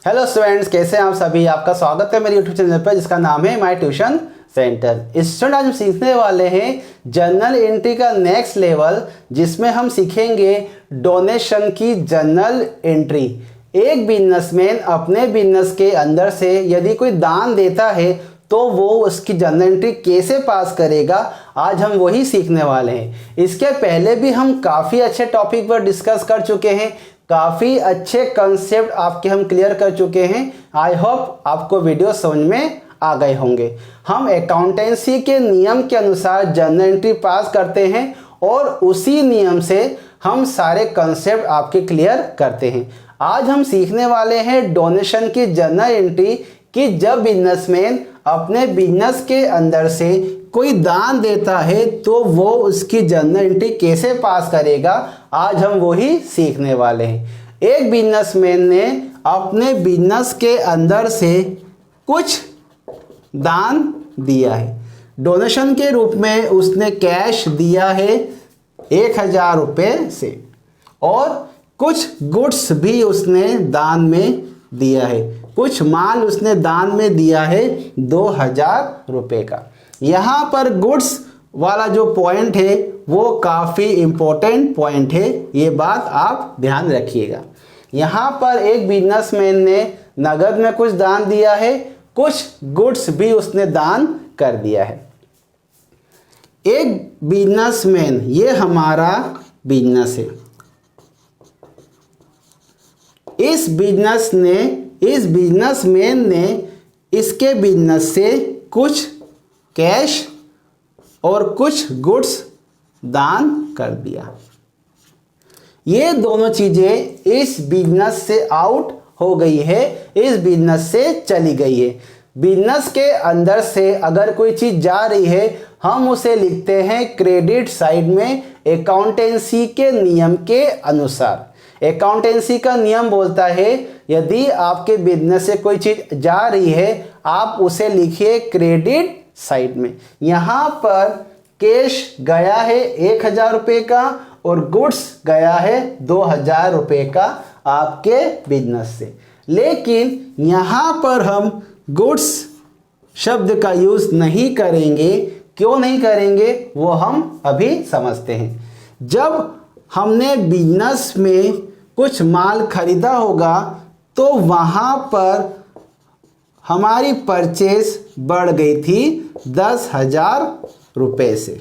Hello students, कैसे हैं आप सभी। आपका स्वागत है मेरे यूट्यूब चैनल पर जिसका नाम है माय ट्यूशन सेंटर। स्टूडेंट आज हम सीखने वाले हैं जर्नल एंट्री का नेक्स्ट लेवल, जिसमें हम सीखेंगे डोनेशन की जर्नल एंट्री। एक बिजनेसमैन अपने बिजनेस के अंदर से यदि कोई दान देता है तो वो उसकी जर्नल एंट्री कैसे पास करेगा, आज हम वही सीखने वाले हैं। इसके पहले भी हम काफ़ी अच्छे टॉपिक पर डिस्कस कर चुके हैं, काफ़ी अच्छे कंसेप्ट आपके हम क्लियर कर चुके हैं। आई होप आपको वीडियो समझ में आ गए होंगे। हम अकाउंटेंसी के नियम के अनुसार जर्नल एंट्री पास करते हैं और उसी नियम से हम सारे कंसेप्ट आपके क्लियर करते हैं। आज हम सीखने वाले हैं डोनेशन की जर्नल एंट्री कि जब बिजनेसमैन अपने बिजनेस के अंदर से कोई दान देता है तो वो उसकी जर्नल एंट्री कैसे पास करेगा, आज हम वही सीखने वाले हैं। एक बिजनेसमैन ने अपने बिजनेस के अंदर से कुछ दान दिया है। डोनेशन के रूप में उसने कैश दिया है 1000 रुपये से, और कुछ गुड्स भी उसने दान में दिया है, कुछ माल उसने दान में दिया है 2000 रुपये का। यहाँ पर गुड्स वाला जो पॉइंट है वो काफ़ी इम्पोर्टेंट पॉइंट है, ये बात आप ध्यान रखिएगा। यहाँ पर एक बिजनेसमैन ने नगद में कुछ दान दिया है, कुछ गुड्स भी उसने दान कर दिया है। एक बिजनेसमैन, ये हमारा बिजनेस है, इस बिजनेसमैन ने इसके बिजनेस से कुछ कैश और कुछ गुड्स दान कर दिया। ये दोनों चीज़ें इस बिजनेस से आउट हो गई है, इस बिजनेस से चली गई है। बिजनेस के अंदर से अगर कोई चीज़ जा रही है, हम उसे लिखते हैं क्रेडिट साइड में अकाउंटेंसी के नियम के अनुसार। अकाउंटेंसी का नियम बोलता है यदि आपके बिजनेस से कोई चीज़ जा रही है, आप उसे लिखिए क्रेडिट साइड में। यहाँ पर कैश गया है 1000 रुपये का और गुड्स गया है 2000 रुपये का आपके बिजनेस से। लेकिन यहाँ पर हम गुड्स शब्द का यूज़ नहीं करेंगे। क्यों नहीं करेंगे वो हम अभी समझते हैं। जब हमने बिजनेस में कुछ माल खरीदा होगा तो वहाँ पर हमारी परचेस बढ़ गई थी 10,000 रुपये से।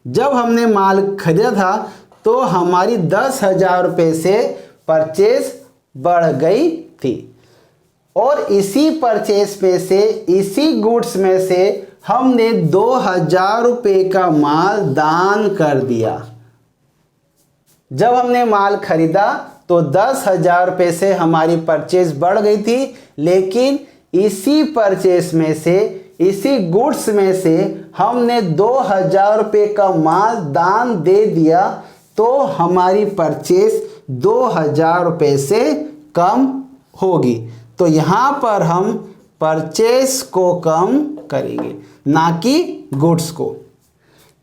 जब हमने माल खरीदा था तो हमारी 10,000 रुपये से परचेस बढ़ गई थी, और इसी परचेस में से, इसी गुड्स में से हमने 2000 रुपये का माल दान कर दिया। जब हमने माल खरीदा तो 10,000 रुपये से हमारी परचेस बढ़ गई थी, लेकिन इसी परचेस में से, इसी गुड्स में से हमने 2000 रुपये का माल दान दे दिया, तो हमारी परचेस 2000 रुपये से कम होगी। तो यहाँ पर हम परचेस को कम करेंगे, ना कि गुड्स को।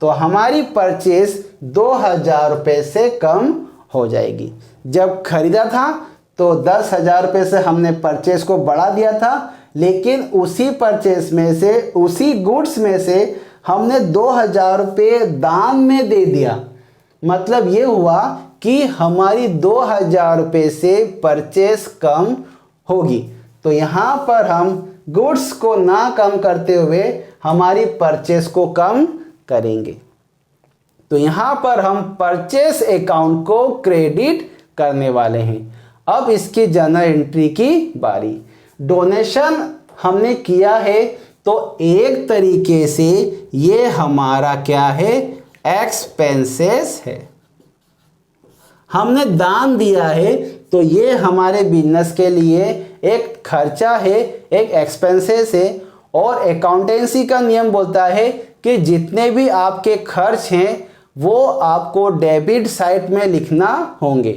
तो हमारी परचेस 2000 रुपये से कम हो जाएगी। जब खरीदा था तो 10,000 रुपये से हमने परचेस को बढ़ा दिया था, लेकिन उसी परचेस में से, उसी गुड्स में से हमने 2000 रुपये दान में दे दिया। मतलब ये हुआ कि हमारी 2000 रुपये से परचेस कम होगी। तो यहाँ पर हम गुड्स को ना कम करते हुए हमारी परचेस को कम करेंगे। तो यहाँ पर हम परचेस अकाउंट को क्रेडिट करने वाले हैं। अब इसकी जर्नल एंट्री की बारी। डोनेशन हमने किया है तो एक तरीके से ये हमारा क्या है, एक्सपेंसेस है। हमने दान दिया है तो ये हमारे बिजनेस के लिए एक खर्चा है, एक एक्सपेंसेस है। और अकाउंटेंसी का नियम बोलता है कि जितने भी आपके खर्च हैं वो आपको डेबिट साइड में लिखना होंगे।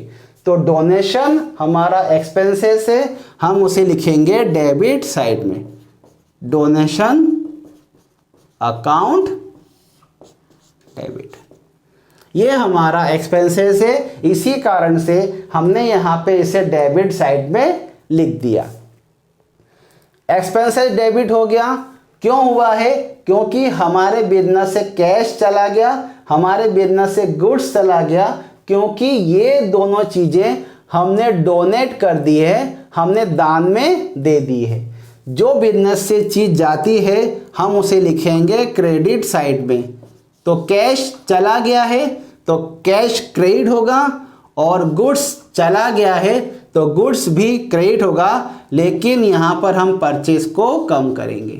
तो डोनेशन हमारा एक्सपेंसेस है, हम उसे लिखेंगे डेबिट साइड में, डोनेशन अकाउंट डेबिट। ये हमारा एक्सपेंसेस है, इसी कारण से हमने यहाँ पे इसे डेबिट साइड में लिख दिया। एक्सपेंसेस डेबिट हो गया। क्यों हुआ है? क्योंकि हमारे बिजनेस से कैश चला गया, हमारे बिजनेस से गुड्स चला गया, क्योंकि ये दोनों चीज़ें हमने डोनेट कर दी है, हमने दान में दे दी है। जो बिजनेस से चीज़ जाती है हम उसे लिखेंगे क्रेडिट साइड में। तो कैश चला गया है तो कैश क्रेडिट होगा, और गुड्स चला गया है तो गुड्स भी क्रेडिट होगा, लेकिन यहाँ पर हम परचेज को कम करेंगे।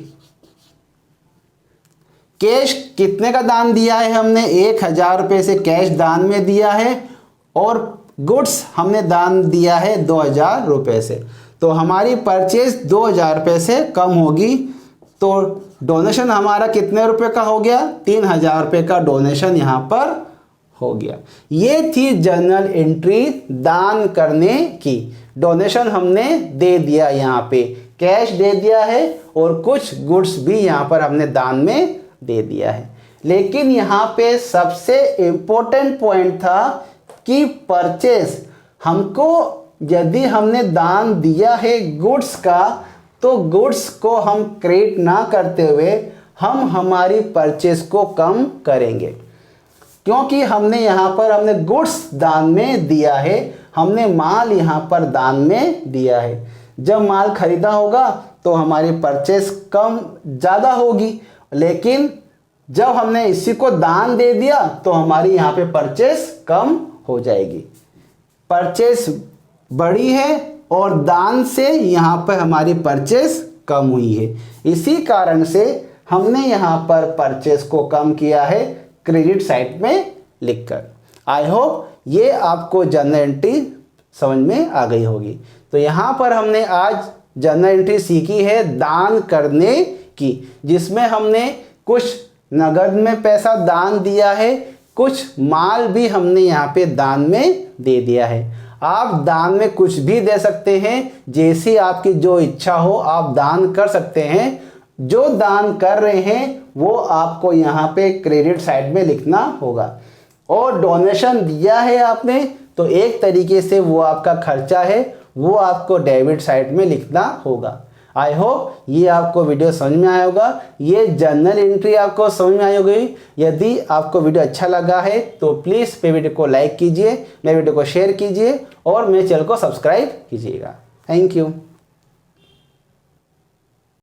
कैश कितने का दान दिया है हमने? 1000 रुपये से कैश दान में दिया है, और गुड्स हमने दान दिया है 2000 रुपये से। तो हमारी परचेज 2000 रुपये से कम होगी। तो डोनेशन हमारा कितने रुपए का हो गया? 3000 रुपये का डोनेशन यहाँ पर हो गया। ये थी जर्नल एंट्री दान करने की। डोनेशन हमने दे दिया, यहाँ पे कैश दे दिया है और कुछ गुड्स भी यहाँ पर हमने दान में दे दिया है। लेकिन यहाँ पे सबसे इम्पोर्टेंट पॉइंट था कि परचेस हमको, यदि हमने दान दिया है गुड्स का, तो गुड्स को हम क्रेडिट ना करते हुए हम हमारी परचेस को कम करेंगे, क्योंकि हमने यहाँ पर हमने गुड्स दान में दिया है, हमने माल यहाँ पर दान में दिया है। जब माल खरीदा होगा तो हमारी परचेस कम ज़्यादा होगी, लेकिन जब हमने इसी को दान दे दिया तो हमारी यहाँ पे परचेस कम हो जाएगी। परचेस बड़ी है और दान से यहाँ पर हमारी परचेस कम हुई है। इसी कारण से हमने यहाँ पर परचेस को कम किया है क्रेडिट साइड में लिखकर। आई होप ये आपको जर्नल एंट्री समझ में आ गई होगी। तो यहाँ पर हमने आज जर्नल एंट्री सीखी है दान करने की, जिसमें हमने कुछ नगद में पैसा दान दिया है, कुछ माल भी हमने यहाँ पे दान में दे दिया है। आप दान में कुछ भी दे सकते हैं, जैसी आपकी जो इच्छा हो आप दान कर सकते हैं। जो दान कर रहे हैं वो आपको यहाँ पे क्रेडिट साइड में लिखना होगा, और डोनेशन दिया है आपने तो एक तरीके से वो आपका खर्चा है, वो आपको डेबिट साइड में लिखना होगा। आई होप ये आपको वीडियो समझ में आया होगा, ये जर्नल एंट्री आपको समझ में आई होगी। यदि आपको वीडियो अच्छा लगा है तो प्लीज़ मेरे वीडियो को लाइक कीजिए, मेरे वीडियो को शेयर कीजिए और मेरे चैनल को सब्सक्राइब कीजिएगा। Thank you.